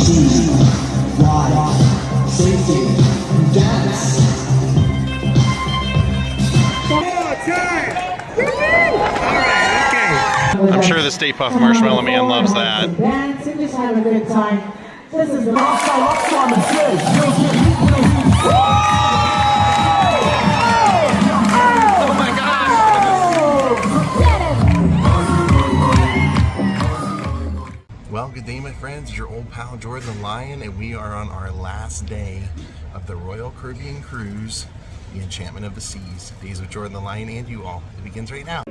I'm sure the Stay Puft Marshmallow Man loves that. Dance and just have a good time. This is the last time Oh my God! Well, good day, my friends. It's your old pal Jordan the Lion, and we are on our last day of the Royal Caribbean Cruise, the Enchantment of the Seas. Daze with Jordan the Lion and you all. It begins right now.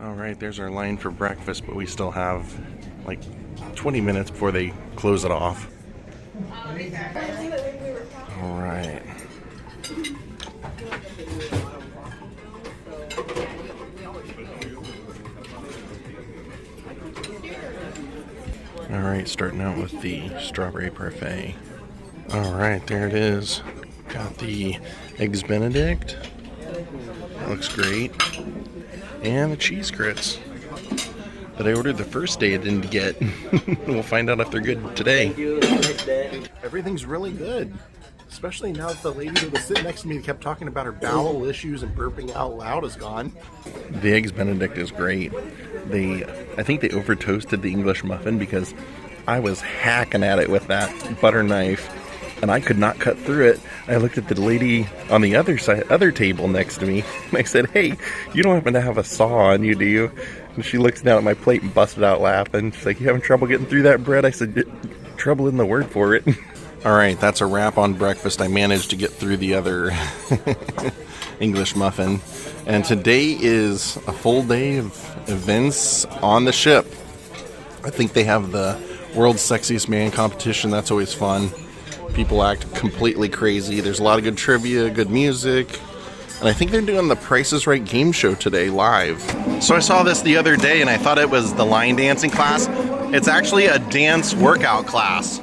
Alright, there's our line for breakfast, but we still have like 20 minutes before they close it off. Alright. Alright, starting out with the strawberry parfait. Alright, there it is. Got the Eggs Benedict. That looks great. And the cheese grits that I ordered the first day I didn't get. We'll find out if they're good today. Everything's really good. Especially now that the lady that was sitting next to me kept talking about her bowel issues and burping out loud is gone. The Eggs Benedict is great. I think they over toasted the English muffin because I was hacking at it with that butter knife and I could not cut through it. I looked at the lady on the other table next to me, and I said, "Hey, you don't happen to have a saw on you, do you?" And she looks down at my plate and busted out laughing. She's like, "You having trouble getting through that bread?" I said, "Trouble in the word for it." Alright, that's a wrap on breakfast. I managed to get through the other English muffin. And today is a full day of events on the ship. I think they have the World's Sexiest Man competition. That's always fun. People act completely crazy. There's a lot of good trivia, good music. And I think they're doing the Price is Right game show today live. So I saw this the other day and I thought it was the line dancing class. It's actually a dance workout class.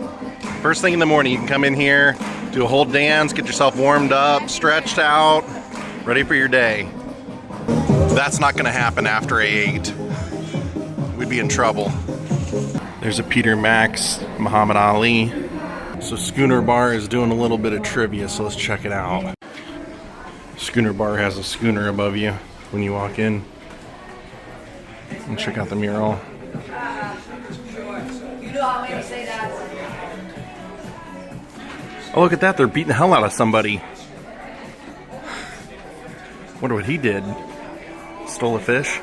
First thing in the morning, you can come in here, do a whole dance, get yourself warmed up, stretched out, ready for your day. That's not gonna happen after I ate. We'd be in trouble. There's a Peter Max, Muhammad Ali. So Schooner Bar is doing a little bit of trivia, so let's check it out. Schooner Bar has a schooner above you when you walk in. And check out the mural. Oh, look at that, they're beating the hell out of somebody. Wonder what he did. Stole a fish?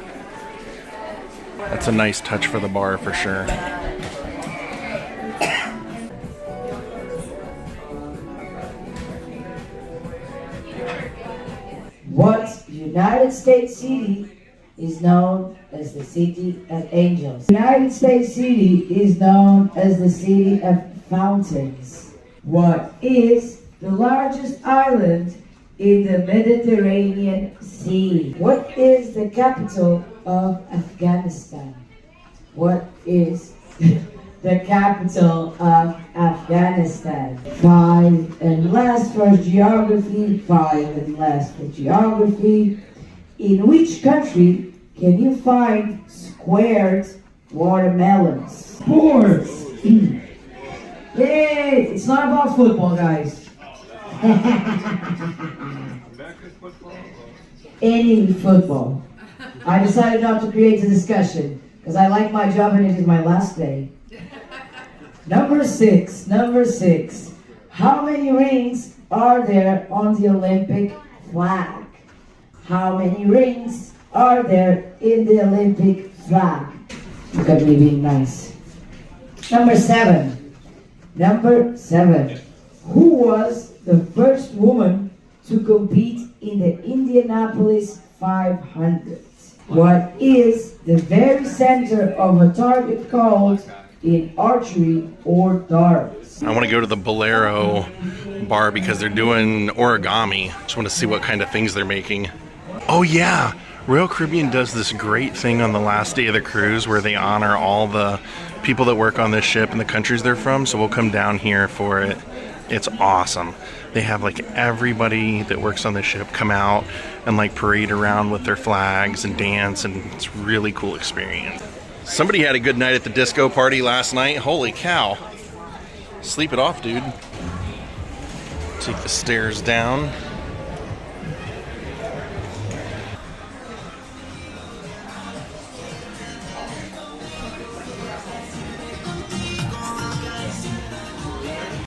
That's a nice touch for the bar for sure. What United States city is known as the City of Angels? United States city is known as the City of Fountains. What is the largest island in the Mediterranean Sea? What is the capital of Afghanistan? What is the capital of Afghanistan? 5 and last for geography. 5 and last for geography. In which country can you find squared watermelons? Sports. Yay! It's not about football, guys. Any football. I decided not to create a discussion because I like my job and it is my last day. Number six. How many rings are there on the Olympic flag? How many rings are there in the Olympic flag? Look at me being nice. Number seven. Who was the first woman to compete in the Indianapolis 500? What is the very center of a target called in archery or darts? I want to go to the Bolero bar because they're doing origami. Just want to see what kind of things they're making. Oh yeah, Royal Caribbean does this great thing on the last day of the cruise where they honor all the people that work on this ship and the countries they're from, so we'll come down here for it. It's awesome. They have like everybody that works on the ship come out and like parade around with their flags and dance, and it's a really cool experience. Somebody had a good night at the disco party last night. Holy cow. Sleep it off, dude. Take the stairs down.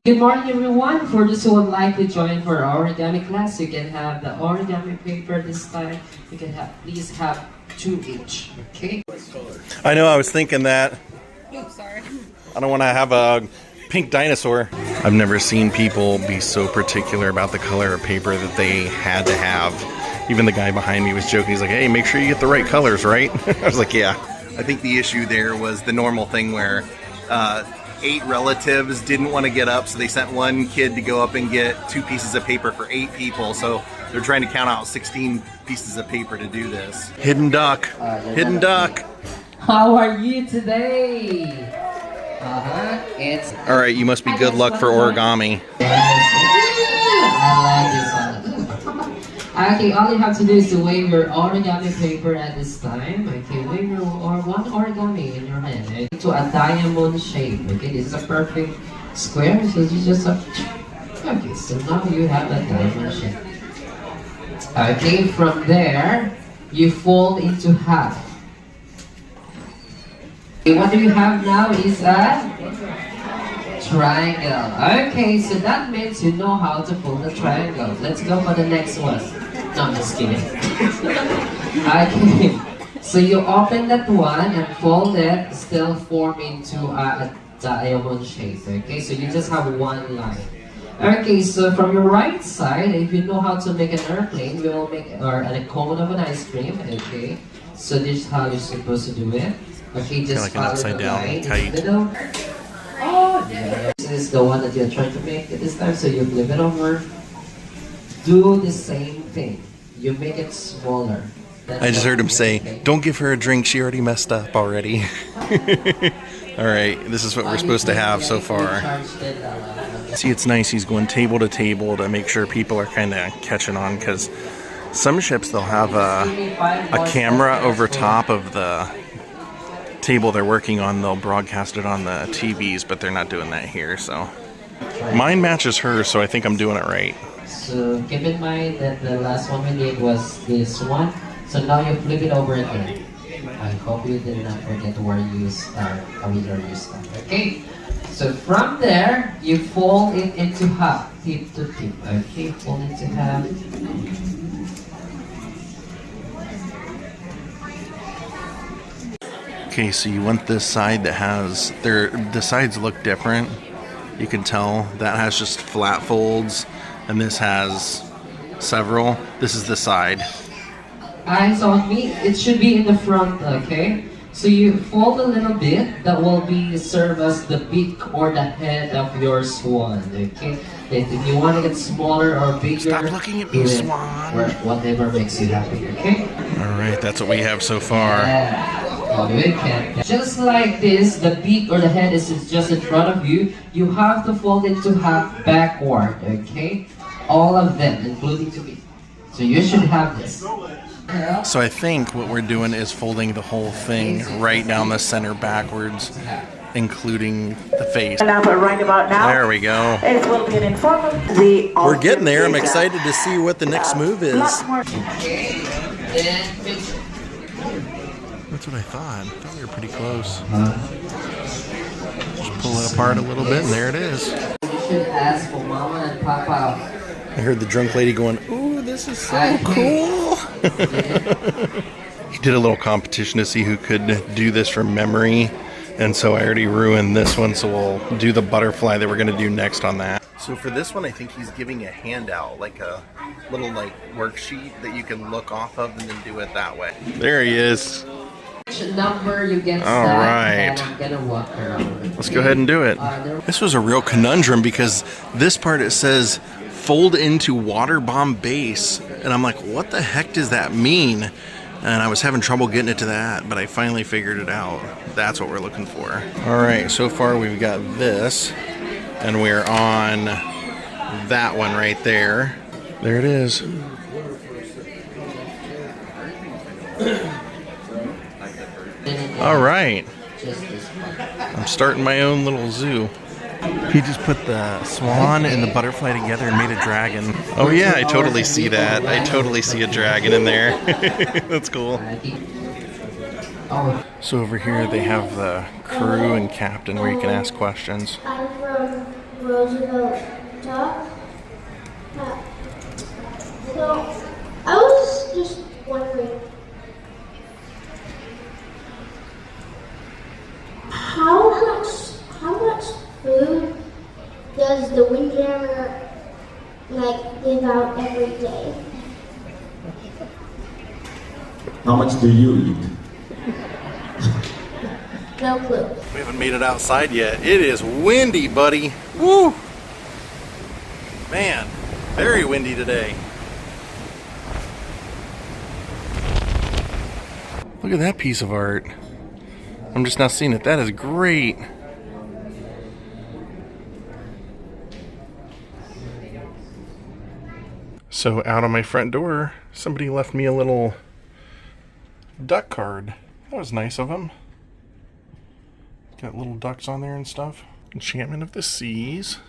Good morning, everyone. For those who would like to join for our origami class, you can have the origami paper this time. You can please have 2 each, okay? I know, I was thinking that. Oops, sorry. I don't want to have a pink dinosaur. I've never seen people be so particular about the color of paper that they had to have. Even the guy behind me was joking. He's like, hey, make sure you get the right colors, right? I was like, yeah. I think the issue there was the normal thing where 8 relatives didn't want to get up, so they sent one kid to go up and get 2 pieces of paper for 8 people. So they're trying to count out 16 pieces of paper to do this. Hidden duck. Hidden duck. How are you today? It's... Alright, you must be good luck for origami. I like this one. Okay, all you have to do is to wave your origami paper at this time. Okay, wave your one origami in your hand, okay, to a diamond shape. Okay, this is a perfect square, so you just have... Okay, so now you have a diamond shape. Okay, from there, you fold into half. Okay, what do you have now is a triangle. Okay, so that means you know how to fold a triangle. Let's go for the next one. No, I'm just kidding. Okay, so you open that one and fold it, still form into a diamond shape. Okay, so you just have one line. Okay, so from your right side, if you know how to make an airplane, we will make a cone of an ice cream. Okay, so this is how you're supposed to do it. Okay, just like an follow upside the down line kite. in the middle. Oh, yeah. This is the one that you're trying to make at this time, so you flip it over. Do the same thing. You make it smaller. I just heard him say, don't give her a drink, she already messed up already. Alright, this is what we're supposed to have so far. See, it's nice, he's going table to table to make sure people are kind of catching on, because some ships they'll have a camera over top of the table they're working on. They'll broadcast it on the TVs, but they're not doing that here, so. Mine matches hers, so I think I'm doing it right. So keep in mind that the last one we did was this one. So now you flip it over again. I hope you did not forget where you start, where you start. Okay. So from there, you fold it into half, tip to tip. Okay, fold it to half. Okay, so you want this side that has, the sides look different. You can tell that has just flat folds, and this has several. This is the side. Eyes on me. It should be in the front, okay? So you fold a little bit. That will be serve as the beak or the head of your swan, okay? If you want to get smaller or bigger, Stop looking at me, swan. Or whatever makes you happy, okay? All right, that's what we have so far. Yeah. Oh, you can. Just like this, the beak or the head is just in front of you. You have to fold it to half backward, okay? All of them, including the beak. So you should have this. So I think what we're doing is folding the whole thing right down the center backwards, including the face. Now, but right about now, there we go. it will be an informal. We're getting there. I'm excited to see what the next move is. Okay, then finish. That's what I thought. I thought we were pretty close. Just pull it apart a little bit, and there it is. You should ask for Mama and Papa. I heard the drunk lady going, ooh, this is so cool. He did a little competition to see who could do this from memory. And so I already ruined this one, so we'll do the butterfly that we're going to do next on that. So for this one, I think he's giving a handout, like a little worksheet that you can look off of and then do it that way. There he is. Number you get. All right. I'm gonna walk around. Let's go ahead and do it. This was a real conundrum because this part it says fold into water bomb base, and I'm like, what the heck does that mean? And I was having trouble getting it to that, but I finally figured it out. That's what we're looking for. All right, so far we've got this, and we're on that one right there. There it is. All right. I'm starting my own little zoo. He just put the swan and the butterfly together and made a dragon. Oh yeah, I totally see that. I totally see a dragon in there. That's cool. So over here they have the crew and captain where you can ask questions. I'm from Roosevelt Talk. So I was just wondering, how much food does the Windjammer give out every day? How much do you eat? No clue. We haven't made it outside yet. It is windy, buddy. Woo! Man, very windy today. Look at that piece of art. I'm just now seeing it. That is great. So out on my front door, somebody left me a little duck card. That was nice of them. Got little ducks on there and stuff. Enchantment of the Seas.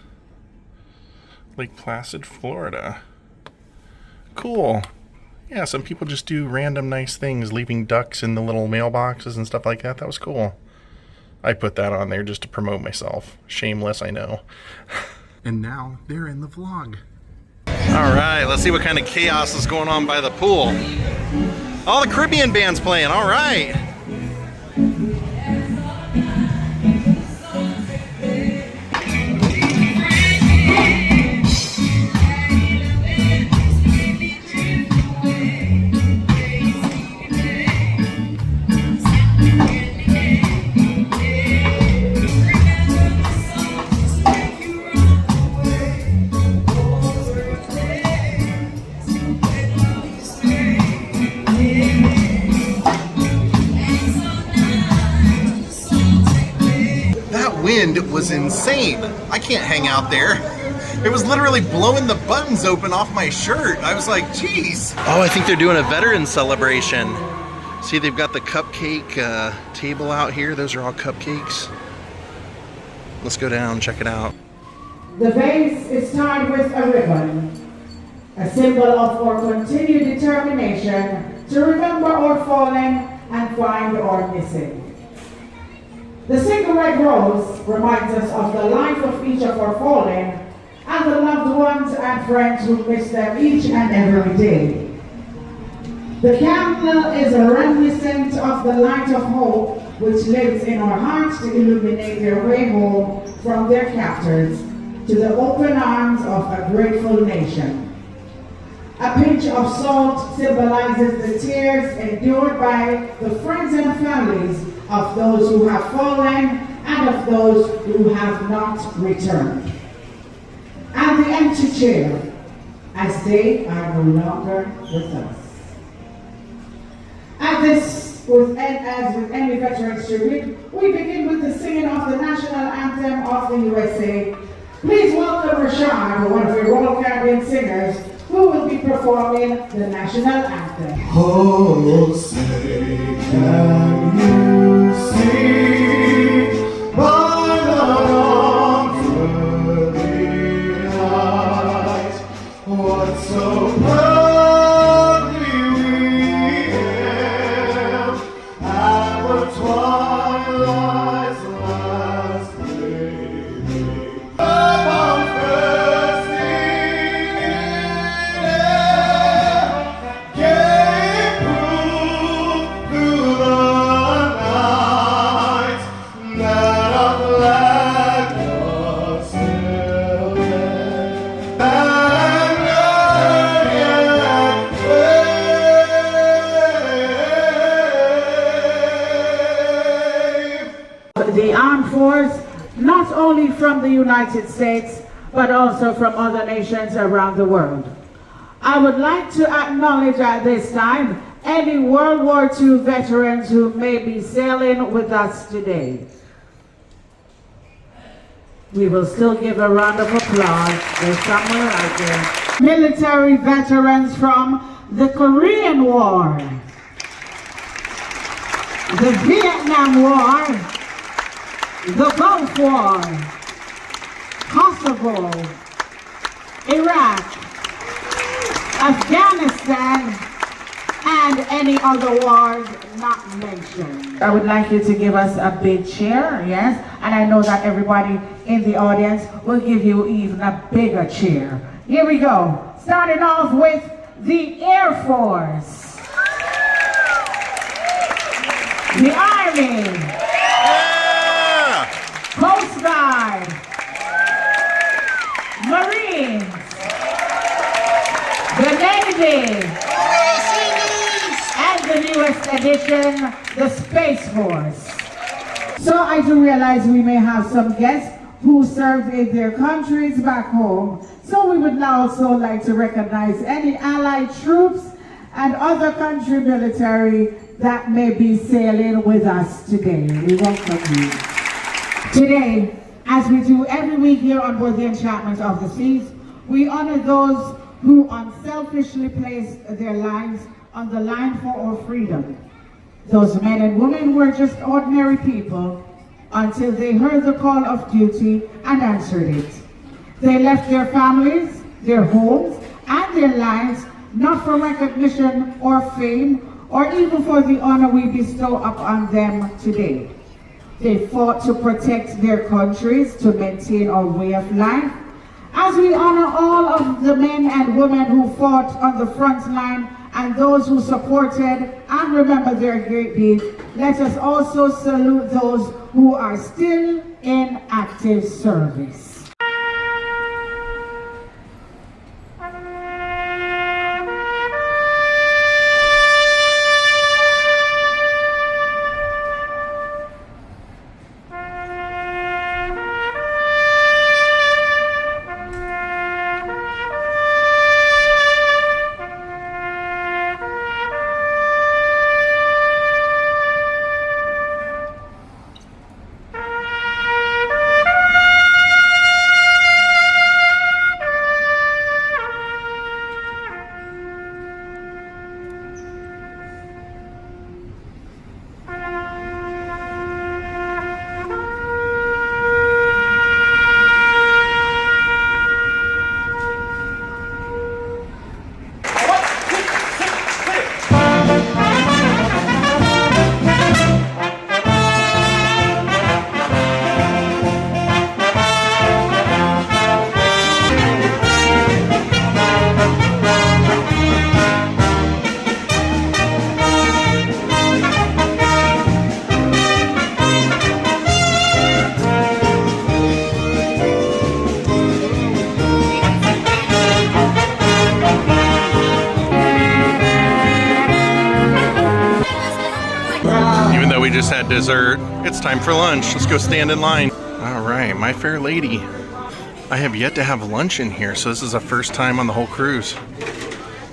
Lake Placid, Florida. Cool. Yeah, some people just do random nice things, leaving ducks in the little mailboxes and stuff like that. That was cool. I put that on there just to promote myself. Shameless, I know. And now they're in the vlog. All right, let's see what kind of chaos is going on by the pool. All the Caribbean band's playing, all right. Wind was insane. I can't hang out there. It was literally blowing the buttons open off my shirt. I was like, geez. Oh, I think they're doing a veteran celebration. See, they've got the cupcake table out here. Those are all cupcakes. Let's go down and check it out. The vase is tied with a ribbon, a symbol of our continued determination to remember our fallen and find our missing. The single red rose reminds us of the life of each of our fallen and the loved ones and friends who miss them each and every day. The candle is a reminiscent of the light of hope which lives in our hearts to illuminate their way home from their captors to the open arms of a grateful nation. A pinch of salt symbolizes the tears endured by the friends and families of those who have fallen and of those who have not returned. And the empty chair, as they are no longer with us. As with any veterans tribute, we begin with the singing of the national anthem of the USA. Please welcome Rashad, one of your Royal Caribbean singers, who will be performing the national anthem. Oh, say can you see by the pearly light what so proudly we hailed at the twilight's last gleaming above first in air, gave proof through the night that our flag was still there, and none yet wave. The armed force, not only from the United States, but also from other nations around the world. I would like to acknowledge at this time any World War II veterans who may be sailing with us today. We will still give a round of applause. There's somewhere out there. Military veterans from the Korean War, the Vietnam War, the Gulf War, Kosovo, Iraq, Afghanistan, and any other wars not mentioned. I would like you to give us a big cheer, yes? And I know that everybody in the audience will give you even a bigger cheer. Here we go. Starting off with the Air Force, the Army, Coast Guard, Marines, the Navy, and the newest addition, the Space Force. So I do realize we may have some guests who served in their countries back home. So we would now also like to recognize any allied troops and other country military that may be sailing with us today. We welcome you. Today, as we do every week here on board the Enchantment of the Seas, we honor those who unselfishly placed their lives on the line for our freedom. Those men and women were just ordinary people until they heard the call of duty and answered it. They left their families, their homes, and their lives, not for recognition or fame, or even for the honor we bestow upon them today. They fought to protect their countries, to maintain our way of life. As we honor all of the men and women who fought on the front line and those who supported and remember their great deeds, let us also salute those who are still in active service. We just had dessert. It's time for lunch. Let's go stand in line. All right, my fair lady. I have yet to have lunch in here, so this is the first time on the whole cruise.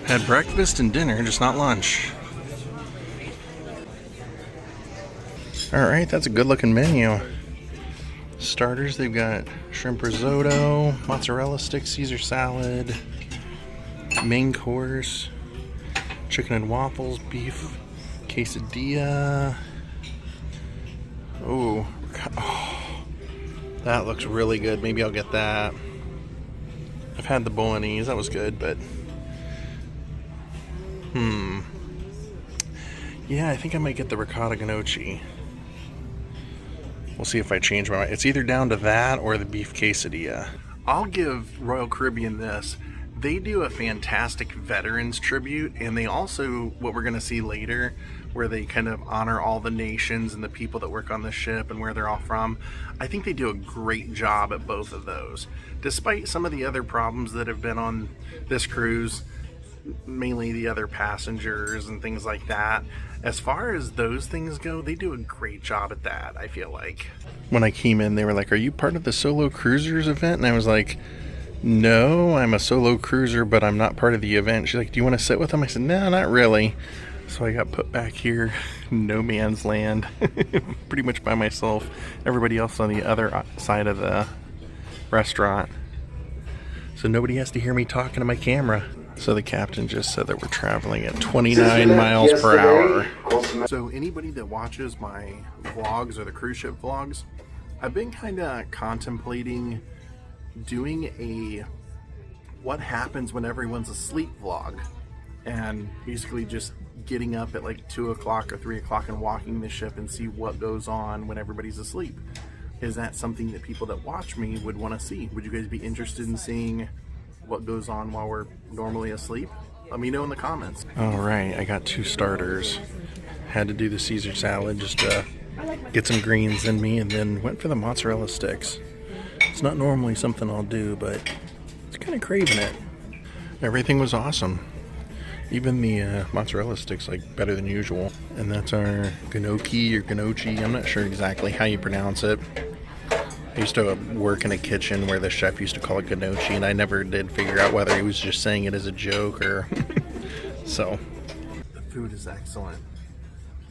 Had breakfast and dinner, just not lunch. All right, that's a good looking menu. Starters, they've got shrimp risotto, mozzarella sticks, Caesar salad, main course, chicken and waffles, beef quesadilla. Oh, that looks really good. Maybe I'll get that. I've had the bolognese, that was good, but yeah, I think I might get the ricotta gnocchi. We'll see if I change my mind. It's either down to that or the beef quesadilla. I'll give Royal Caribbean this. They do a fantastic veterans tribute, and they also, what we're going to see later, where they kind of honor all the nations and the people that work on the ship and where they're all from. I think they do a great job at both of those. Despite some of the other problems that have been on this cruise, mainly the other passengers and things like that, as far as those things go, they do a great job at that, I feel like. When I came in, they were like, "Are you part of the Solo Cruisers event?" And I was like, "No, I'm a solo cruiser, but I'm not part of the event." She's like, "Do you want to sit with them?" I said, "No, not really." So I got put back here, no man's land, pretty much by myself. Everybody else on the other side of the restaurant. So nobody has to hear me talking to my camera. So the captain just said that we're traveling at 29 miles per hour. So anybody that watches my vlogs or the cruise ship vlogs, I've been kind of contemplating doing a what happens when everyone's asleep vlog. And basically just getting up at like 2 o'clock or 3 o'clock and walking the ship and see what goes on when everybody's asleep. Is that something that people that watch me would want to see? Would you guys be interested in seeing what goes on while we're normally asleep? Let me know in the comments. All right, I got 2 starters. Had to do the Caesar salad just to get some greens in me, and then went for the mozzarella sticks. It's not normally something I'll do, but it's kind of craving it. Everything was awesome. Even the mozzarella sticks like better than usual. And that's our gnocchi or gnocchi. I'm not sure exactly how you pronounce it. I used to work in a kitchen where the chef used to call it gnocchi, and I never did figure out whether he was just saying it as a joke or... So, the food is excellent.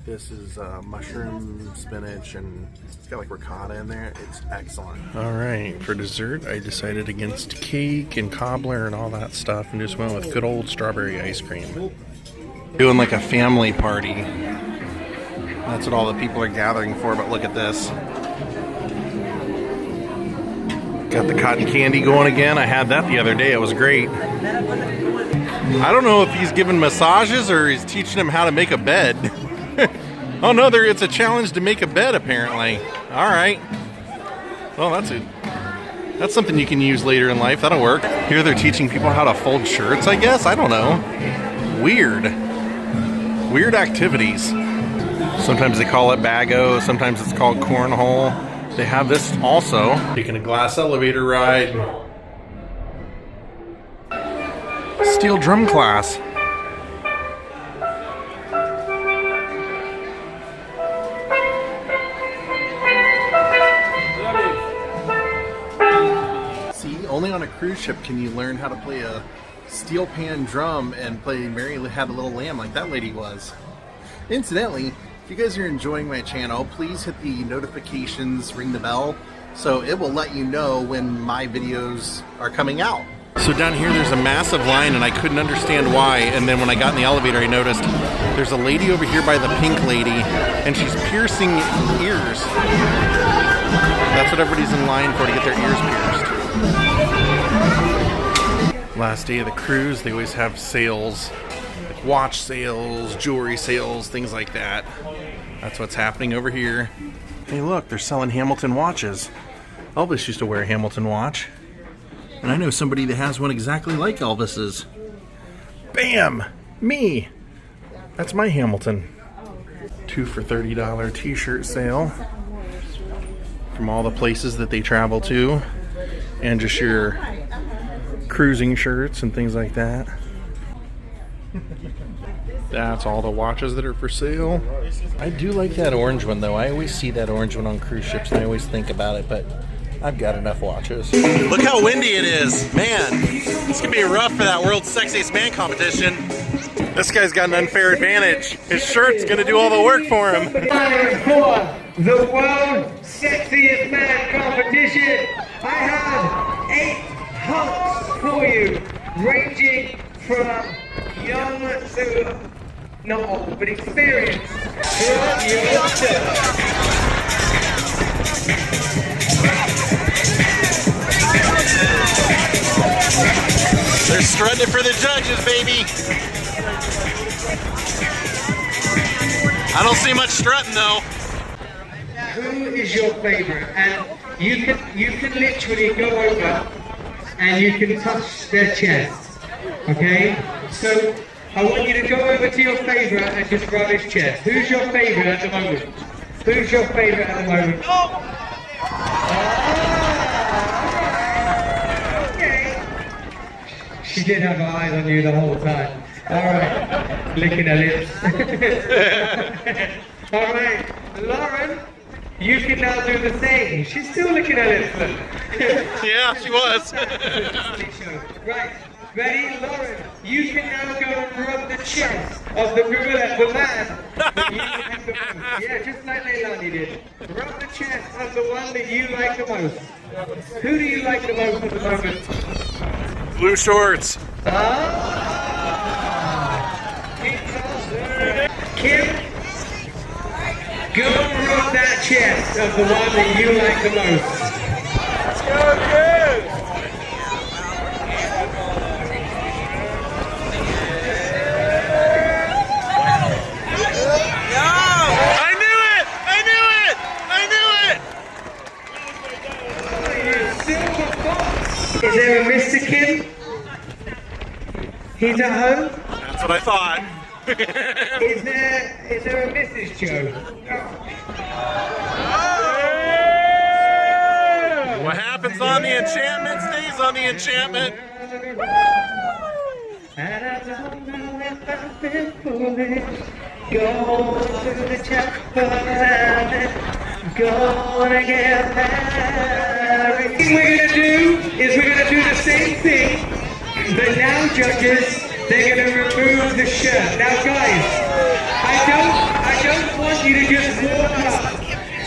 This is mushroom, spinach, and it's got like ricotta in there. It's excellent. All right, for dessert, I decided against cake and cobbler and all that stuff and just went with good old strawberry ice cream. Doing like a family party. That's what all the people are gathering for, but look at this. Got the cotton candy going again. I had that the other day. It was great. I don't know if he's giving massages or he's teaching them how to make a bed. Oh no, it's a challenge to make a bed apparently. All right. Well, that's something you can use later in life. That'll work. Here they're teaching people how to fold shirts, I guess. I don't know. Weird activities. Sometimes they call it bago. Sometimes it's called cornhole. They have this also. Taking a glass elevator ride. Steel drum class. Only on a cruise ship can you learn how to play a steel pan drum and play Mary Had a Little Lamb like that lady was. Incidentally, if you guys are enjoying my channel, please hit the notifications, ring the bell, so it will let you know when my videos are coming out. So down here there's a massive line and I couldn't understand why, and then when I got in the elevator I noticed there's a lady over here by the pink lady and she's piercing ears. That's what everybody's in line for, to get their ears pierced. Last day of the cruise, they always have sales, like watch sales, jewelry sales, things like that. That's what's happening over here. Hey look, they're selling Hamilton watches. Elvis used to wear a Hamilton watch. And I know somebody that has one exactly like Elvis's. Bam! Me! That's my Hamilton. 2 for $30 t-shirt sale. From all the places that they travel to. And just your cruising shirts and things like that. That's all the watches that are for sale. I do like that orange one though. I always see that orange one on cruise ships and I always think about it, but I've got enough watches. Look how windy it is. Man, it's gonna be rough for that World's Sexiest Man competition. This guy's got an unfair advantage. His shirt's gonna do all the work for him. Time for the World's Sexiest Man competition. I have 8 hunks for you, ranging from young to not old, but experienced. They're strutting it for the judges, baby. I don't see much strutting though. Who is your favorite? And you can literally go over and you can touch their chest. Okay? So I want you to go over to your favorite and just rub his chest. Who's your favorite at the moment? Who's your favorite at the moment? Oh! Okay. She did have her eyes on you the whole time. Alright. Licking her lips. Alright. Lauren, you can now do the same. She's still licking her lips. Yeah, she was. Right. Ready, Lauren? You can now go and rub the chest of the gorilla, the man. That you like the most. Yeah, just like Leilani did. Rub the chest of the one that you like the most. Who do you like the most at the moment? Blue shorts. Kim, go and rub that chest of the one that you like the most. Let's go, Kim! Is there a Mr. Kim? He's at home? That's what I thought. Is there a Mrs. Joe? What happens on the enchantment stays on the enchantment. And I don't know if I've been foolish. Go to the chapel and gonna get married. What we're gonna do is we're gonna do the same thing, but now judges, they're gonna remove the shirt. Now guys, I don't want you to just walk up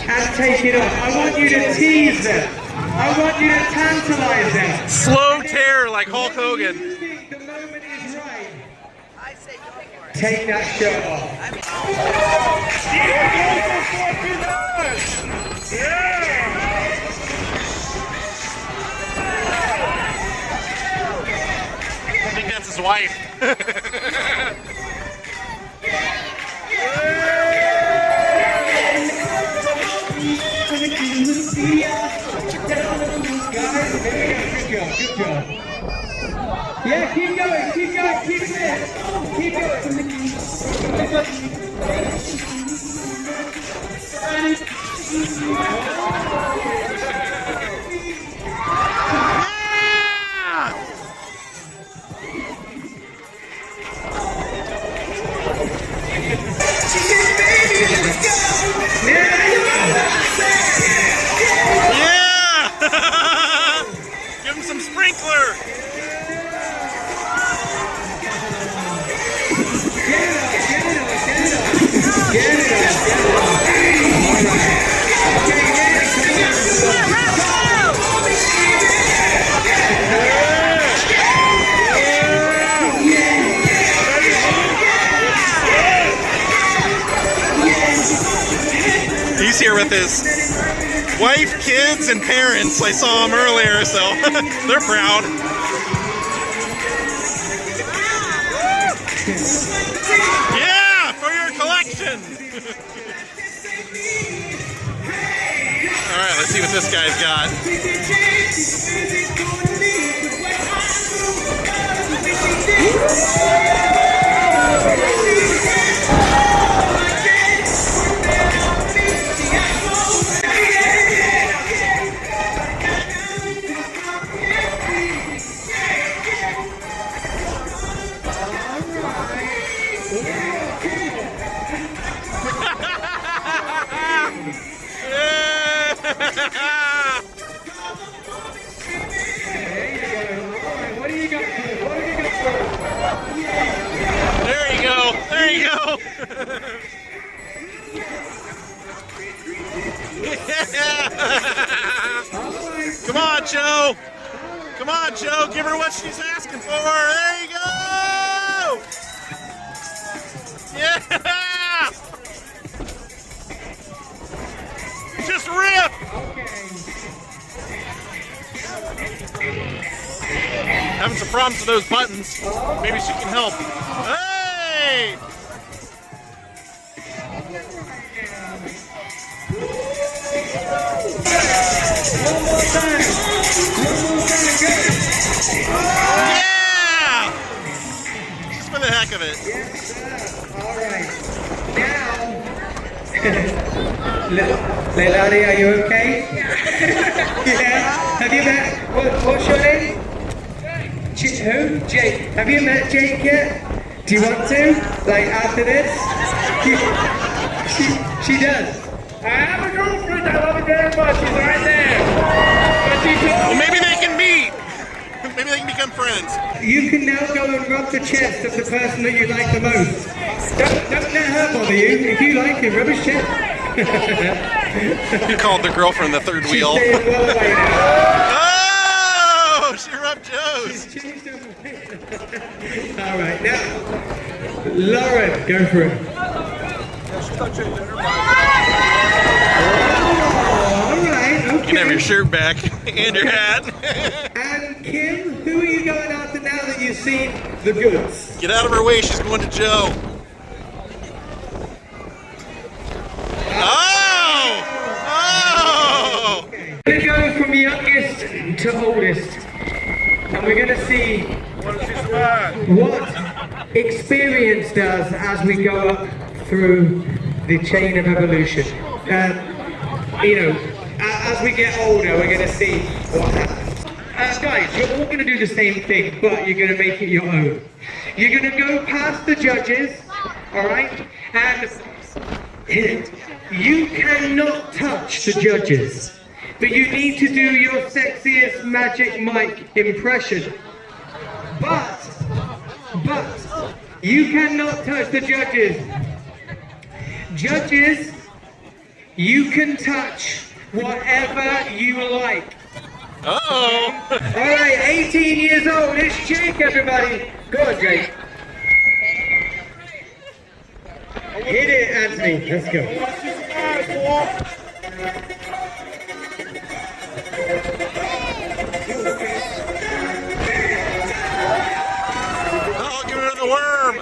and take it off. I want you to tease them. I want you to tantalize them. Slow tear like Hulk Hogan. You think the moment is right? Take that shirt off. I think that's his wife. Good job. Yeah, keep going, keep it. Keep going. Give him some sprinkler. He's here with his wife, kids, and parents. I saw him earlier, so they're proud. Yeah, for your collection. All right, let's see what this guy's got. There you go. There you go. Come on, Joe. Come on, Joe. Give her what she's asking for. There you go. Yeah. Just rip. Having some problems with those buttons. Maybe she can help. Hey! One more time. Yeah! Just for the heck of it. Yes, sir. All right. Now, Leilani, are you okay? Yeah. Have you met? What's your name? Who? Jake. Have you met Jake yet? Do you want to? Like after this? She does. I have a girlfriend. I love her very much. She's right there. Well, maybe they can meet. Maybe they can become friends. happens? You can now go and rub the chest of the person that you like the most. Don't let her bother you. If you like it, rub his chest. You called the girlfriend the third wheel. She's staying well away now. Oh, she rubbed Joe's. All right, now, Lauren, go for it. All right, okay. You can have your shirt back and your hat. And Kim, who are you going after now that you've seen the goods? Get out of her way, she's going to Joe. Oh! Oh! We're going to go from youngest to oldest, and we're going to see what experience does as we go up through the chain of evolution. You know, as we get older, we're going to see what happens. Guys, you're all going to do the same thing, but you're going to make it your own. You're going to go past the judges, all right? And you cannot touch the judges, but you need to do your sexiest Magic Mike impression. But you cannot touch the judges. Judges, you can touch whatever you like. Uh-oh. All right, 18 years old, it's Jake, everybody. Go on, Jake. Hit it, Anthony. Let's go. Oh, give her the worm.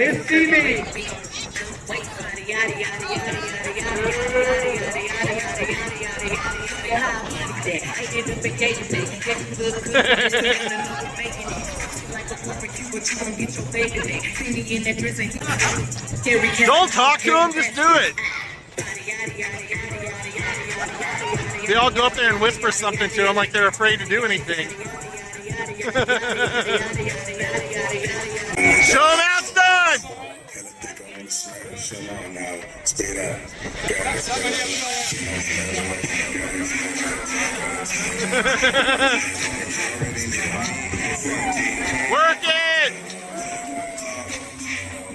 It's TV. Don't talk to him, just do it. They all go up there and whisper something to him like they're afraid to do anything. Show him how it's done! Work it!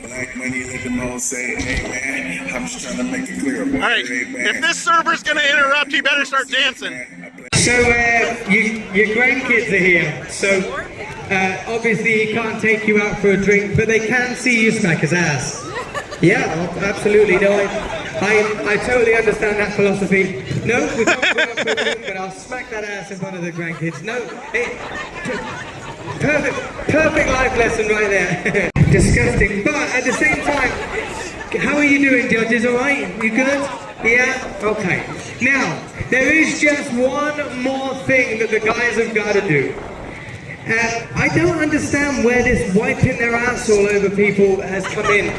Black money, let them all say amen. I'm just trying to make it clear. Alright, if this server's gonna interrupt, he better start dancing. So, your grandkids are here. So, obviously he can't take you out for a drink, but they can see you smack his ass. Yeah, absolutely. No, I totally understand that philosophy. No, we can't go out for a drink, but I'll smack that ass in front of the grandkids. No, perfect life lesson right there. Disgusting, but at the same time, how are you doing, judges? All right? You good? Yeah? Okay. Now, there is just one more thing that the guys have got to do. I don't understand where this wiping their ass all over people has come in.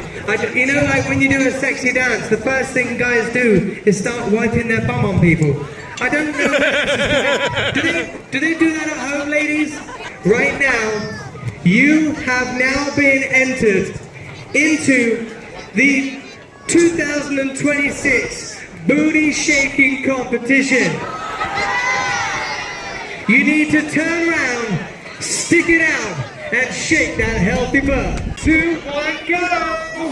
You know, like when you do a sexy dance, the first thing guys do is start wiping their bum on people. I don't know where this is going. Do they do that at home, ladies? Right now, you have now been entered into the 2026 Booty Shaking Competition. You need to turn around, stick it out, and shake that healthy butt. 2, 1, go!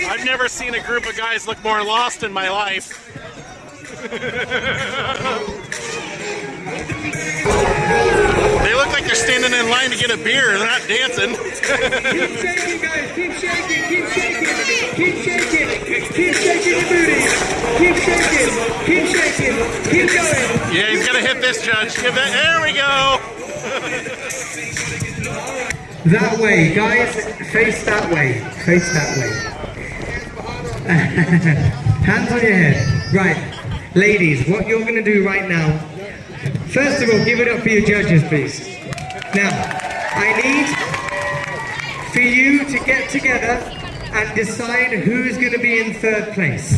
I've never seen a group of guys look more lost in my life. They look like they're standing in line to get a beer. They're not dancing. Keep shaking, guys. Keep shaking. Keep shaking. Keep shaking. Keep shaking the booty. Keep shaking. Keep shaking. Keep going. Yeah, he's gonna hit this, Judge. Give that. There we go. That way, guys. Face that way. Face that way. Hands on your head. Right. Ladies, what you're going to do right now, first of all, give it up for your judges, please. Now, I need for you to get together and decide who's going to be in third place.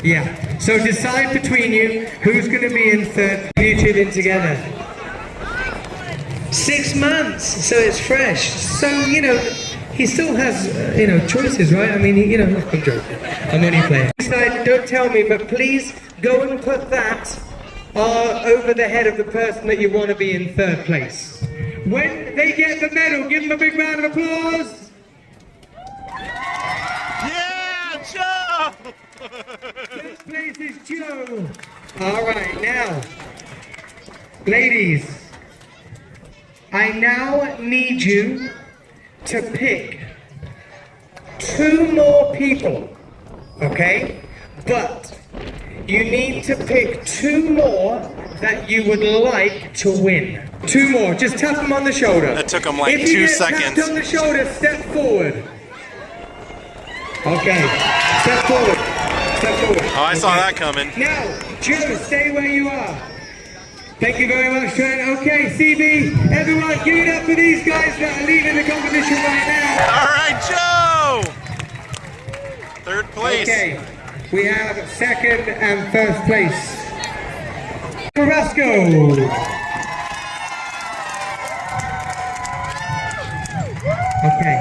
Yeah. So decide between you who's going to be in third. You two in together. 6 months, so it's fresh. So, you know, he still has, you know, choices, right? I mean, you know, I'm joking. I'm only playing. Don't tell me, but please go and put that over the head of the person that you want to be in third place. When they get the medal, give them a big round of applause. Yeah, Joe! First place is Joe. All right, now, ladies, I now need you to pick 2 more people, okay? But you need to pick 2 more that you would like to win. 2 more, just tap them on the shoulder. That took them like if you 2 get seconds. tapped on the shoulder, step forward. Okay, step forward. Step forward. Oh, I saw that coming. Now, Joe, stay where you are. Thank you very much, Trent. Okay, CB, everyone, give it up for these guys that are leading the competition right now. All right, Joe! Third place. Okay, we have second and first place. Carrasco. Okay,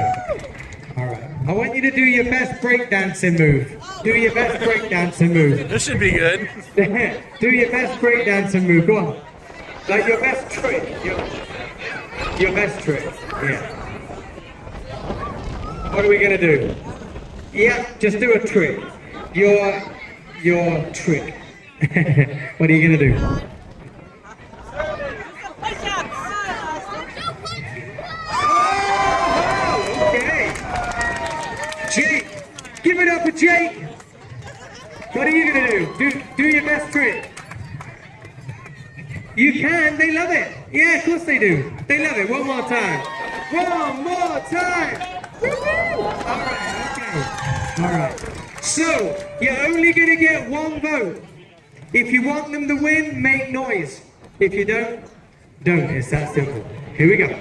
all right. I want you to do your best breakdancing move. Do your best breakdancing move. This should be good. Do your best breakdancing move. Go on. Like your best trick. Your best trick. Yeah. What are we gonna do? Yeah, just do a trick. Your trick. What are you gonna do? Oh, okay. Jake, give it up for Jake. What are you gonna do? Do your best trick. You can, they love it. Yeah, of course they do. They love it. One more time. One more time. All right, okay. All right. So, you're only gonna get 1 vote. If you want them to win, make noise. If you don't, don't. It's that simple. Here we go.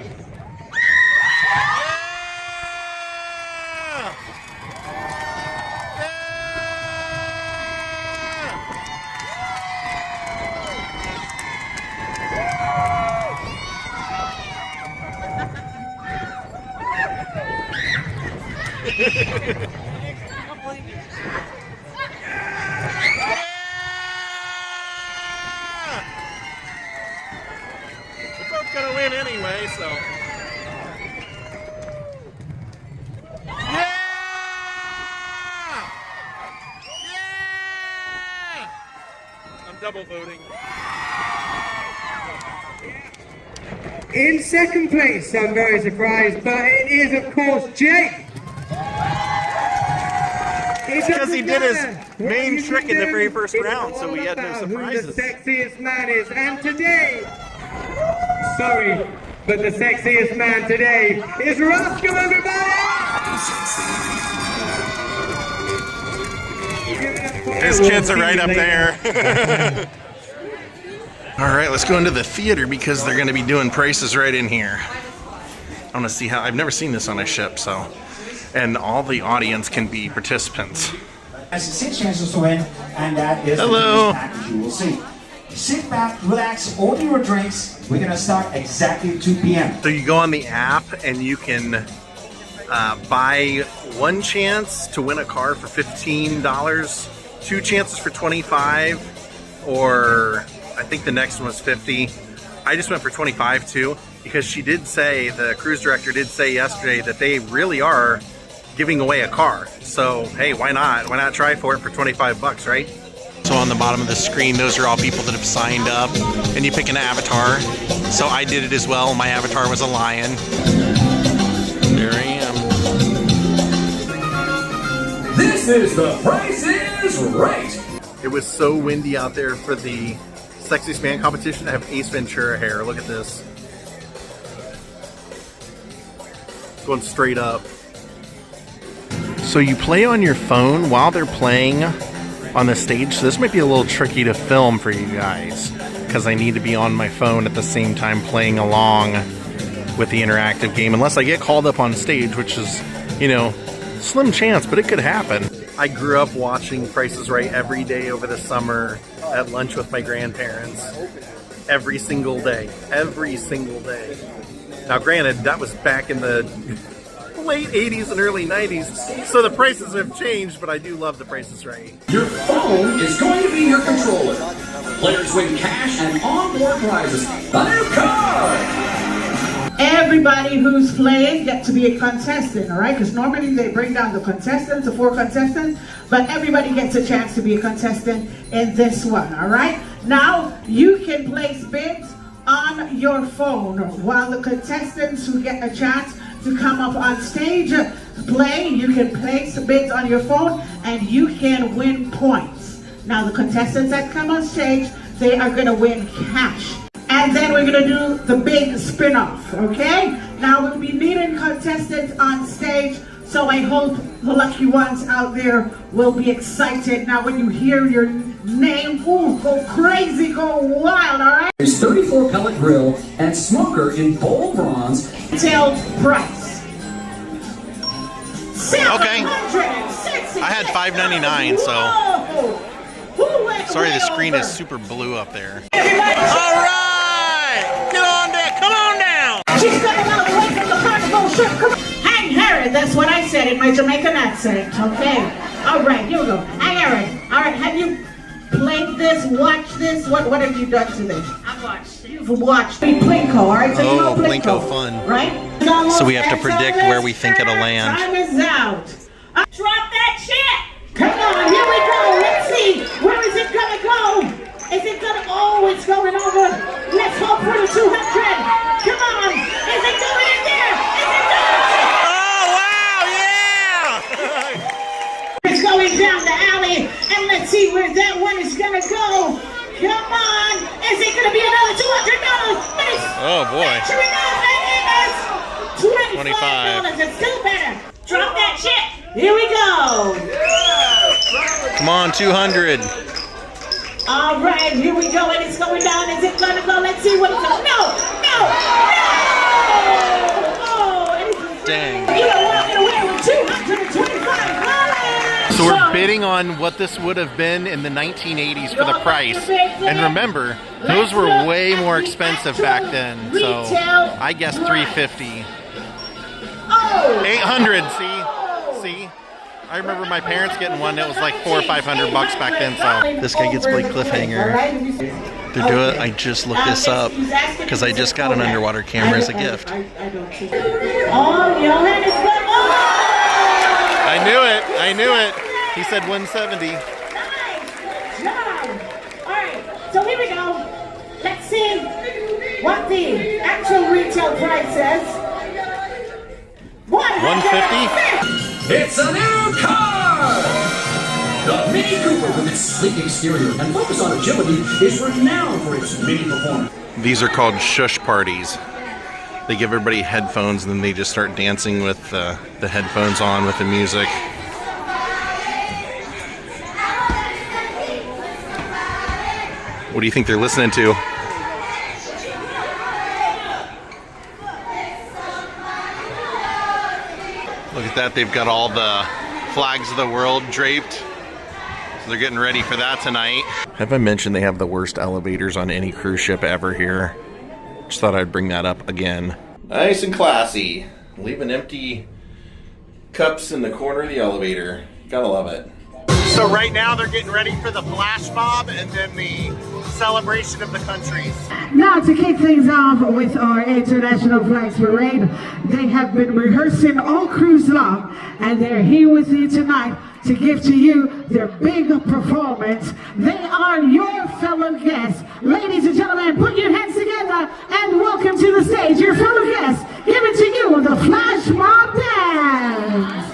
We're both gonna win anyway, so. Yeah! Yeah! I'm double voting. In second place, I'm very surprised, but it is, of course, Jake. Because he did his main trick in the very first round, so we had no surprises. Who the sexiest man is, and today, sorry, but the sexiest man today is Roscoe, everybody! His kids are right up there. All right, let's go into the theater because they're going to be doing prices right in here. I want to see how, I've never seen this on a ship, so. And all the audience can be participants. Has 6 chances to win, and that is Hello. the package you will see. Sit back, relax, order your drinks. We're going to start exactly 2 p.m. So you go on the app and you can buy 1 chance to win a car for $15, 2 chances for $25, or I think the next one was 50. I just went for 25 too, because she did say, the cruise director did say yesterday that they really are giving away a car. So hey, why not? Why not try for it for 25 bucks, right? So on the bottom of the screen, those are all people that have signed up, and you pick an avatar. So I did it as well. My avatar was a lion. There I am. This is The Price is Right. It was so windy out there for the Sexiest Man competition. I have Ace Ventura hair. Look at this. Going straight up. So you play on your phone while they're playing on the stage. So this might be a little tricky to film for you guys, because I need to be on my phone at the same time playing along with the interactive game, unless I get called up on stage, which is, you know, slim chance, but it could happen. I grew up watching Price is Right every day over the summer at lunch with my grandparents. Every single day. Every single day. Now granted, that was back in the late 80s and early 90s, so the prices have changed, but I do love The Price is Right. Your phone is going to be your controller. Players win cash and onboard prizes. A new car! Everybody who's playing gets to be a contestant, all right? Because normally they bring down the contestants, the 4 contestants, but everybody gets a chance to be a contestant in this one, all right? Now, you can place bids on your phone while the contestants who get a chance to come up on stage play. You can place bids on your phone and you can win points. Now, the contestants that come on stage, they are going to win cash. And then we're going to do the big spin-off, okay? Now we'll be meeting contestants on stage, so I hope the lucky ones out there will be excited. Now when you hear your name, ooh, go crazy, go wild, all right? There's 34 pellet grill and smoker in bold bronze. Retail price. Okay. I had $5.99, so sorry the screen is super blue up there. All right! Get on down! Come on down! She's coming out away from the carnival ship. Come on. Hang Harry, that's what I said in my Jamaican accent. Okay. All right, here we go. Hang Harry. All right, have you played this, watched this? What have you done to this? I've watched it. You've watched Plinko, all right? So you know Plinko, fun. Right? So we have to predict where we think it'll land. Time is out. Drop that shit! Come on, here we go. Let's see. Where is it gonna go? Is it gonna? Oh, it's going over. Let's hope for the 200. Come on. Is it going in there? Is it going? Oh, wow, yeah! It's going down the alley, and let's see where that one is gonna go. Come on. Is it gonna be another $200? But it's oh boy. Sure enough, it is $25. It's still better. Drop that shit. Here we go. Come on, 200. All right, here we go, and it's going down. Is it gonna go? Let's see what it's going. No! Oh, dang. You are walking away with $225. So we're bidding on what this would have been in the 1980s for the price. And remember, those were way more expensive back then. So I guess 350. 800. See? I remember my parents getting one that was like $400 or $500 back then. So this guy gets Blake Cliffhanger. They're doing. I just looked this up because I just got an underwater camera as a gift. I knew it. He said 170. Nice job. All right, so here we go. Let's see what the actual retail price is. 150. It's a new car! The Mini Cooper, with its sleek exterior and focus on agility, is renowned for its mini performance. These are called shush parties. They give everybody headphones and then they just start dancing with the headphones on with the music. What do you think they're listening to? Look at that, they've got all the flags of the world draped. So they're getting ready for that tonight. Have I mentioned they have the worst elevators on any cruise ship ever here? Just thought I'd bring that up again. Nice and classy. Leaving empty cups in the corner of the elevator. Gotta love it. So right now they're getting ready for the flash mob and then the celebration of the countries. Now to kick things off with our International Flags Parade, they have been rehearsing all cruise long and they're here with you tonight to give to you their big performance. They are your fellow guests. Ladies and gentlemen, put your hands together and welcome to the stage your fellow guests. Give it to you, the Flash Mob Dance.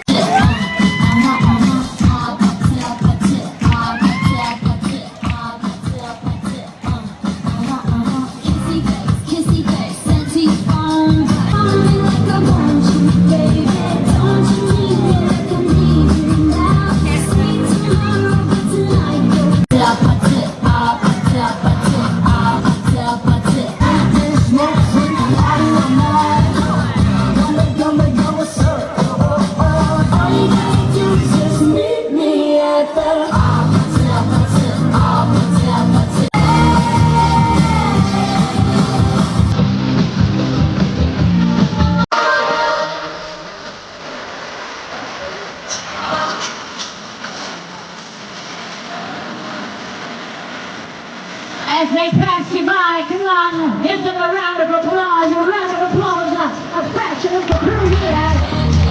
As they pass you by, come on, give them a round of applause, a fraction of the crew here.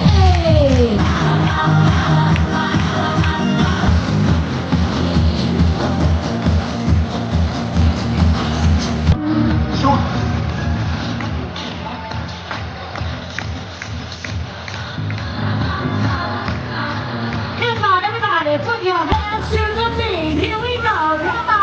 Hey! Come on, everybody, put your hands to the beat. Here we go, come on.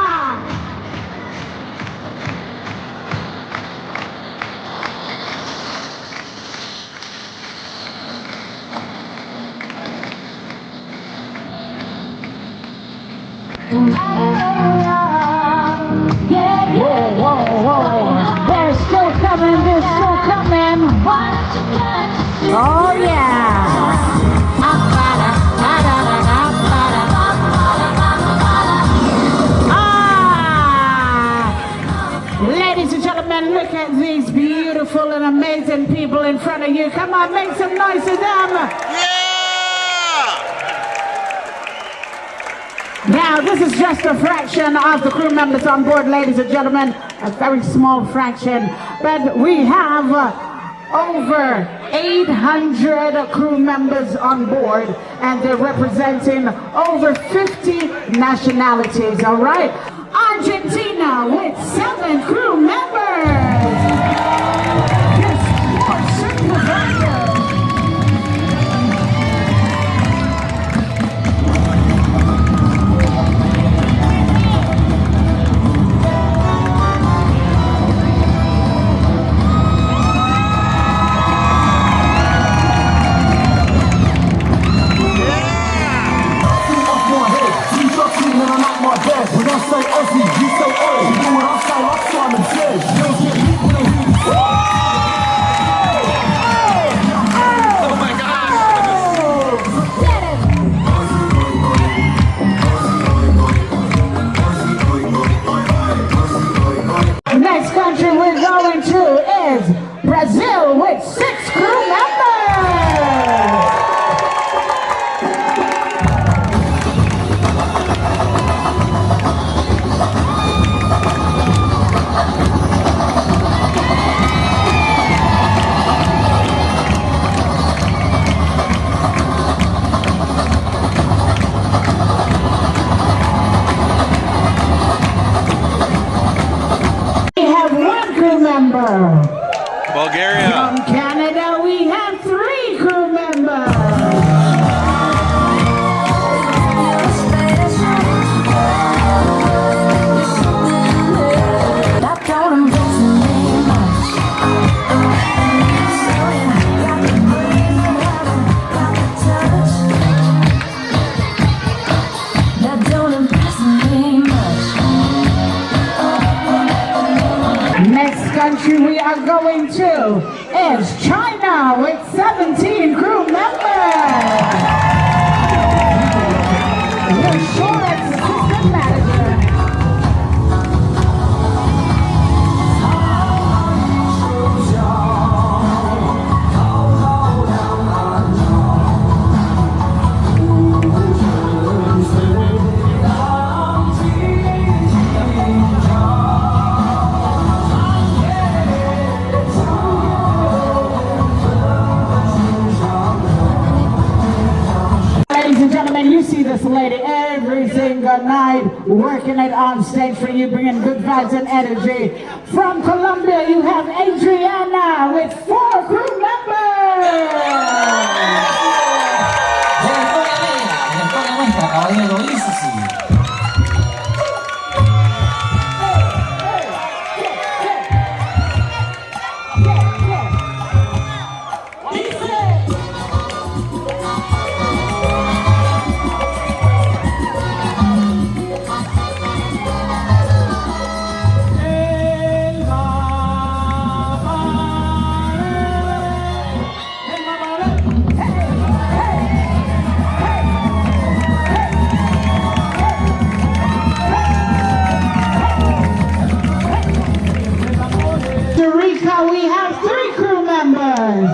Yeah, whoa. They're still coming, Oh, yeah. Ladies and gentlemen, look at these beautiful and amazing people in front of you. Come on, make some noise to them. Yeah! Now, this is just a fraction of the crew members on board, ladies and gentlemen. A very small fraction. But we have over 800 crew members on board, and they're representing over 50 nationalities, all right? Argentina with 7 crew members. Your sports supervisor. When I say Aussie, you say Oi. You do what I say, like Simon says. Girls get hit when they hear you. Oh my The next country we're going to is Brazil with 6 crew members. Bulgaria. From Canada, we have 3 crew members. Next country we are going to is China with 17 crew members. We're sure it's assistant manager. night, working it on stage for you, bringing good vibes and energy. From Colombia, you have Adriana with 4 crew members. We have 3 crew members.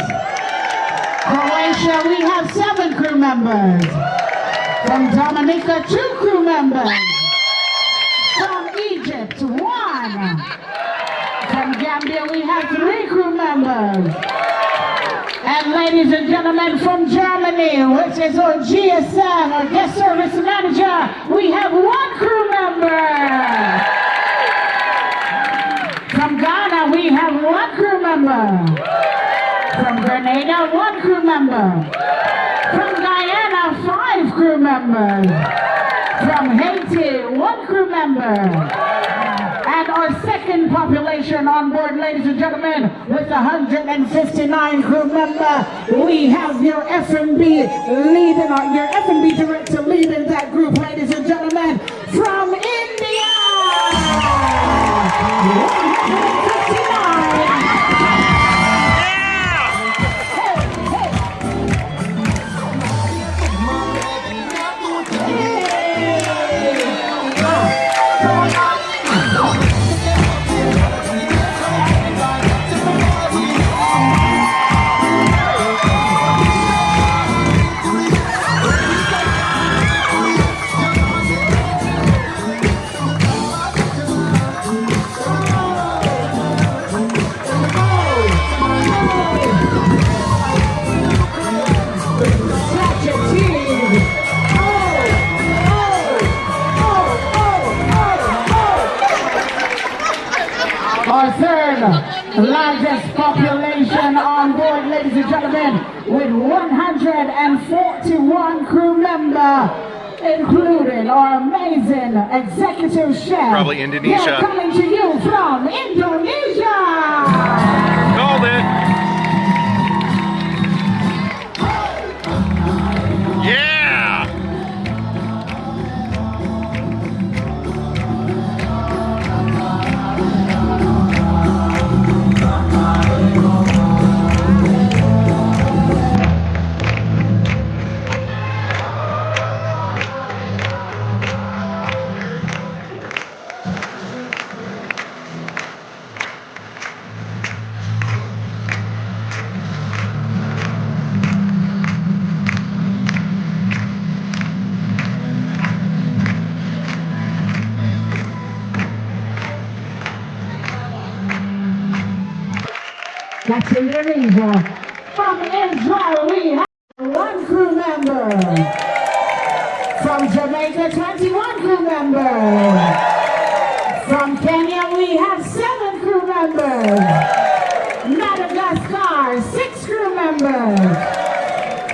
Croatia, we have 7 crew members. From Dominica, 2 crew members. From Egypt, 1. From Gambia, we have 3 crew members. And ladies and gentlemen, from Germany, which is our GSM, our guest service manager, we have 1 crew member. From Ghana, we have 1 crew member. From Grenada, 1 crew member. From Guyana, 5 crew members. From Haiti, 1 crew member. And our second population on board, ladies and gentlemen, with 159 crew members, we have your F&B leading, your F&B director leading that group, ladies and gentlemen, from India. Our third largest population on board, ladies and gentlemen, with 141 crew members, including our amazing executive chef. Probably Indonesia. They're coming to you from Indonesia. Called it. Yeah. That's Indonesia. From Israel, we have 1 crew member. From Jamaica, 21 crew members. From Kenya, we have 7 crew members. Madagascar, 6 crew members.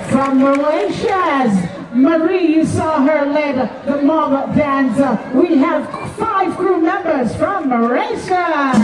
From Mauritius, Marie, you saw her lead the mob dance. We have 5 crew members from Mauritius.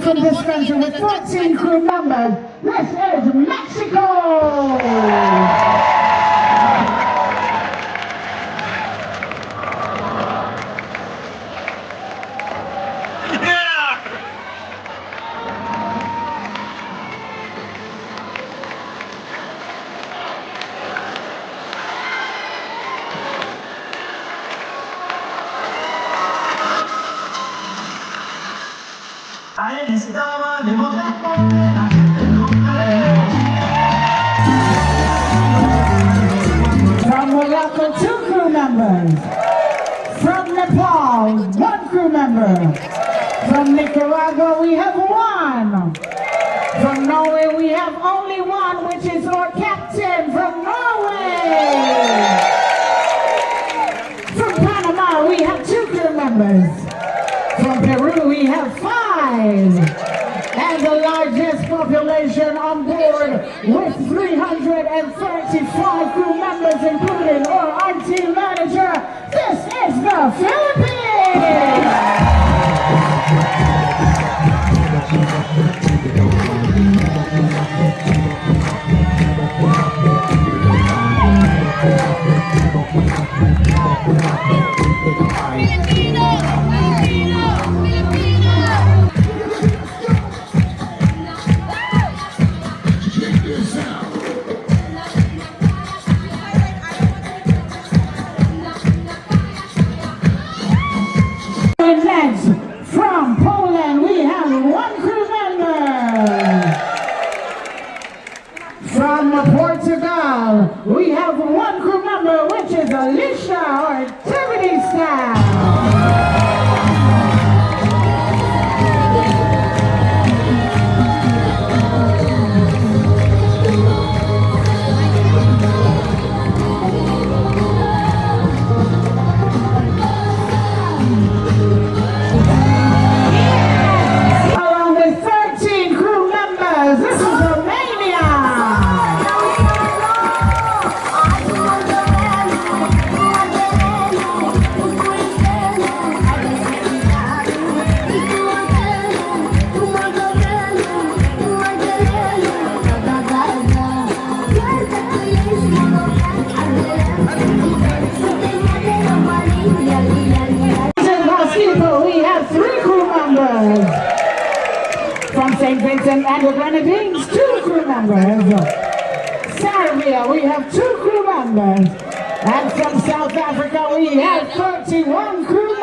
From this country with 14 crew members, this is Mexico! From Morocco, 2 crew members. From Nepal, 1 crew member. From Nicaragua, we have 1. From Norway, we have only 1, which is our captain from Norway. From Panama, we have 2 crew members. From Peru, we have 5. And the largest population on board with 335 crew members, including our IT manager. This is the Philippines! Next, from Poland, we have 1 crew member. From Portugal, we have 1 crew member, which is Alicia, our activity staff. Along with 13 crew members, this is Romania. We have 3 crew members. From St. Vincent and the Grenadines, 2 crew members. Serbia, we have 2 crew members. And from South Africa, we have 31 crew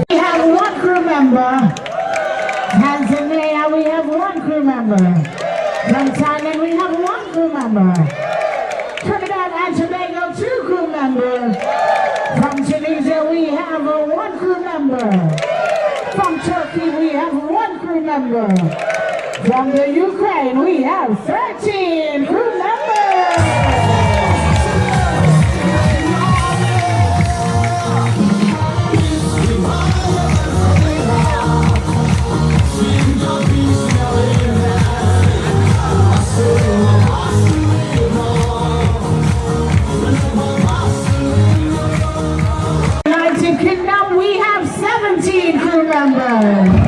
We have 1 crew member. Tanzania, we have 1 crew member. From Thailand, we have 1 crew member. Trinidad and Tobago, 2 crew members. From Tunisia, we have 1 crew member. From Turkey, we have 1 crew member. From the Ukraine, we have 13 crew members. United Kingdom, we have 17 crew members.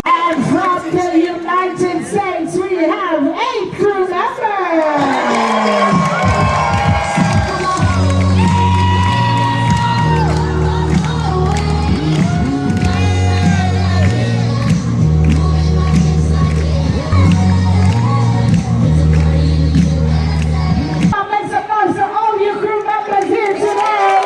And from the United States, we have 8 crew members. Make some noise to all you crew members here today.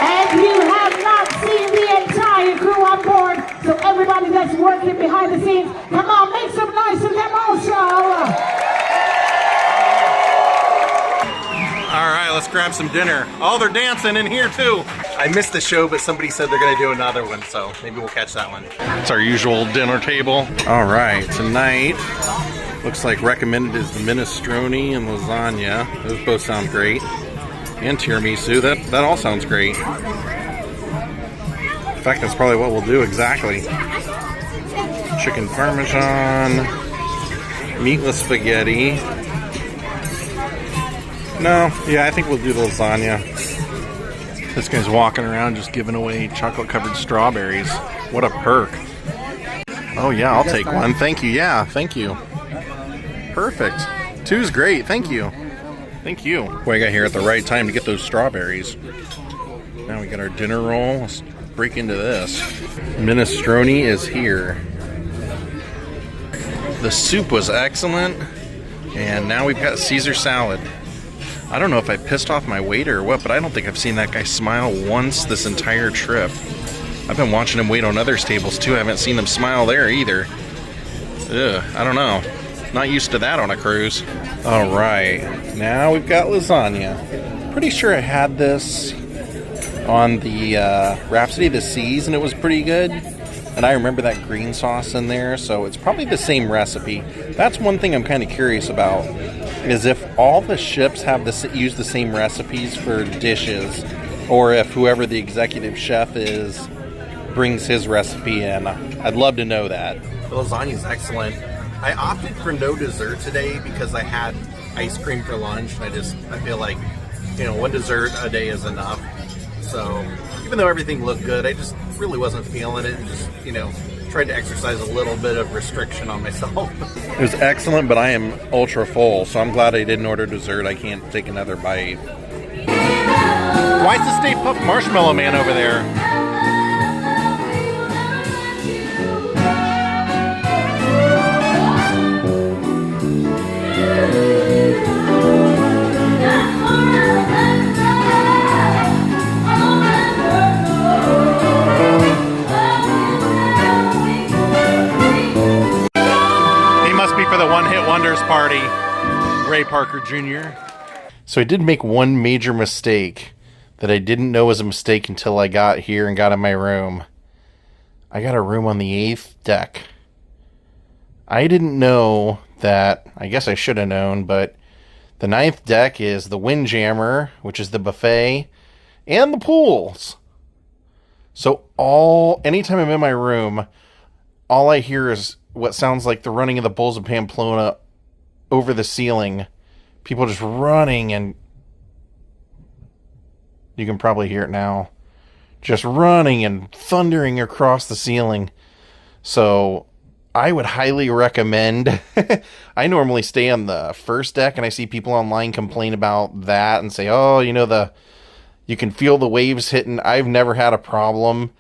And you have not seen the entire crew on board, so everybody that's working behind the scenes, come on, make some noise to them also. All right, let's grab some dinner. Oh, they're dancing in here too. I missed the show, but somebody said they're gonna do another one, so maybe we'll catch that one. It's our usual dinner table. All right, tonight looks like recommended is the minestrone and lasagna. Those both sound great. and tiramisu. That all sounds great. In fact, that's probably what we'll do exactly. Chicken parmesan, meatless spaghetti. No, yeah, I think we'll do the lasagna. This guy's walking around just giving away chocolate-covered strawberries. What a perk. Oh yeah, I'll take one. Thank you. Yeah, thank you. Perfect. 2's great. Thank you. Thank you. Boy, I got here at the right time to get those strawberries. Now we got our dinner roll. Let's break into this. Minestrone is here. The soup was excellent. And now we've got Caesar salad. I don't know if I pissed off my waiter or what, but I don't think I've seen that guy smile once this entire trip. I've been watching him wait on others' tables too. I haven't seen him smile there either. Ugh, I don't know. Not used to that on a cruise. Alright, now we've got lasagna. Pretty sure I had this on the Rhapsody of the Seas and it was pretty good. And I remember that green sauce in there, so it's probably the same recipe. That's one thing I'm kind of curious about, is if all the ships have use the same recipes for dishes, or if whoever the executive chef is brings his recipe in. I'd love to know that. The lasagna is excellent. I opted for no dessert today because I had ice cream for lunch, and I feel like, you know, one dessert a day is enough. So even though everything looked good, I just really wasn't feeling it, and just, you know, tried to exercise a little bit of restriction on myself. It was excellent, but I am ultra full, so I'm glad I didn't order dessert. I can't take another bite. Why is the Stay Puft Marshmallow Man over there? For the one-hit wonders party, Ray Parker Jr. So I did make one major mistake that I didn't know was a mistake until I got here and got in my room. I got a room on the 8th deck. I didn't know that, I guess I should have known, but the 9th deck is the Windjammer, which is the buffet, and the pools. So anytime I'm in my room, all I hear is what sounds like the running of the bulls of Pamplona over the ceiling. People just running, and you can probably hear it now. Just running and thundering across the ceiling. So I would highly recommend. I normally stay on the first deck, and I see people online complain about that and say, oh, you know, you can feel the waves hitting. I've never had a problem.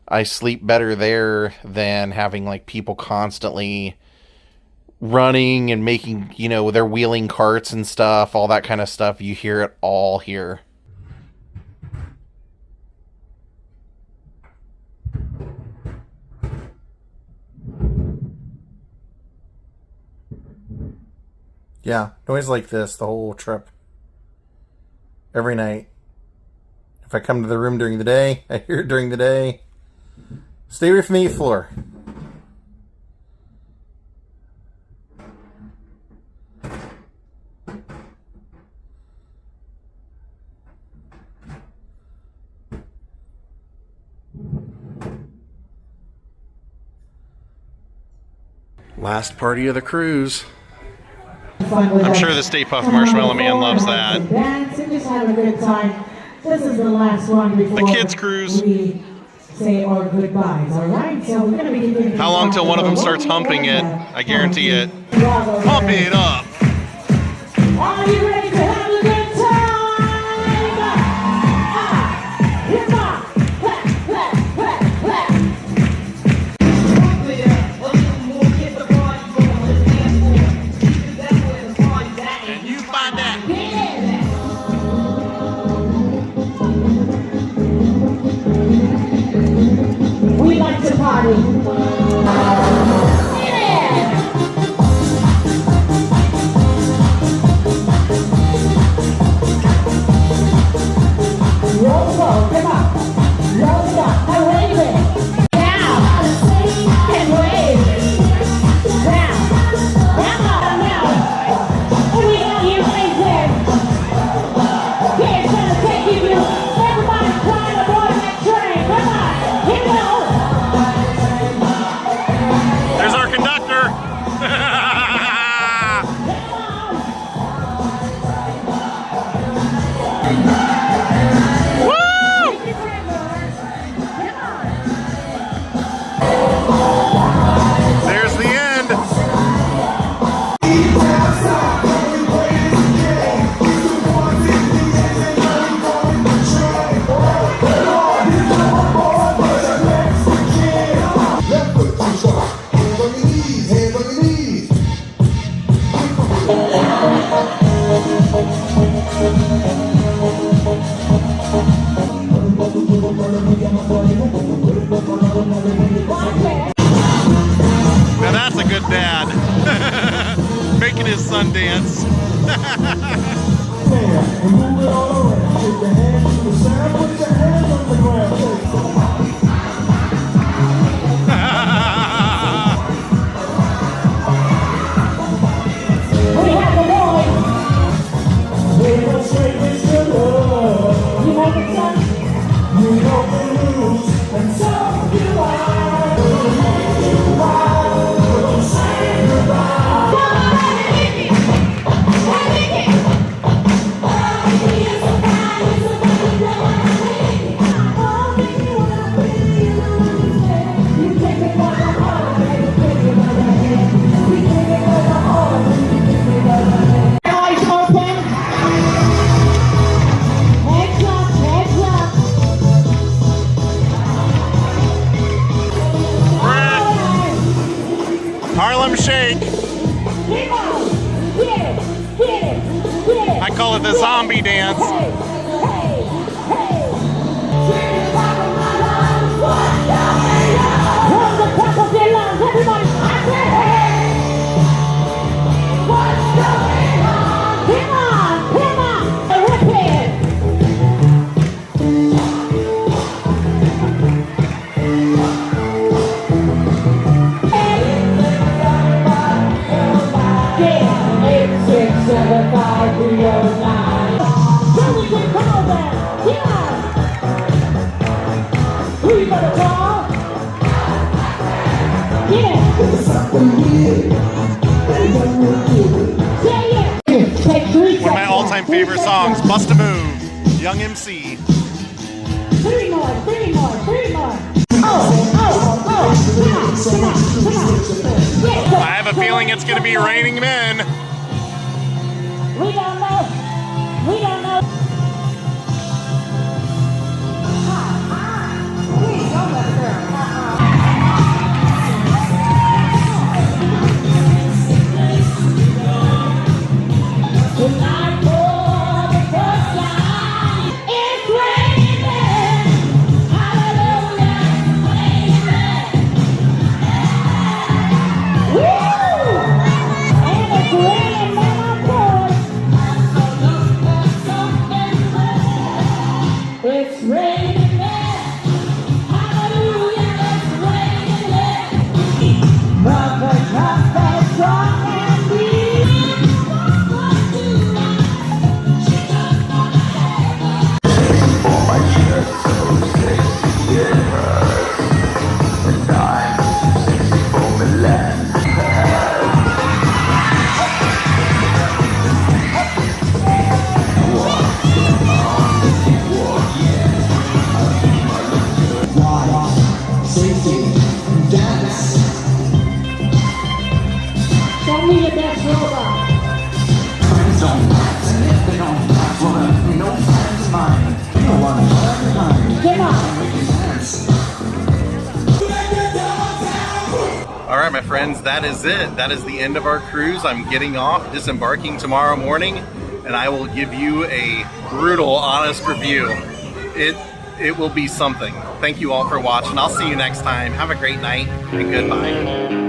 I sleep better there than having like people constantly running and making, you know, they're wheeling carts and stuff, all that kind of stuff. You hear it all here. Yeah, noise like this the whole trip. Every night. If I come to the room during the day, I hear it during the day. Stay away from the 8th floor. Last party of the cruise. I'm sure the Stay Puft Marshmallow Man loves that. Dance and just have a good time. This is the last one before the kids' cruise. We say our goodbyes, all right? So we're going to be how long till one of them starts humping it? I guarantee it. Pump it up. Are you ready to have a good time? Hip hop. Clap, clap, clap, clap. And you find that. We like to party. Yeah. Harlem Shake. I call it the zombie dance. One of my all-time favorite songs, Bust a Move, Young MC. Three more. I have a feeling it's going to be Raining Men. We don't know. Please don't let her. Tonight for the first time, it's raining. Hallelujah, woo! And it's raining, man, it's raining, hallelujah, it's raining. Brother, drop strong and deep. Show me your best robot. Friends don't last, and if they don't last, well, then no friends of mine. You don't want to left behind. Come on. All right, my friends, that is it. That is the end of our cruise. I'm getting off, disembarking tomorrow morning, and I will give you a brutal, honest review. It will be something. Thank you all for watching. I'll see you next time. Have a great night, and goodbye.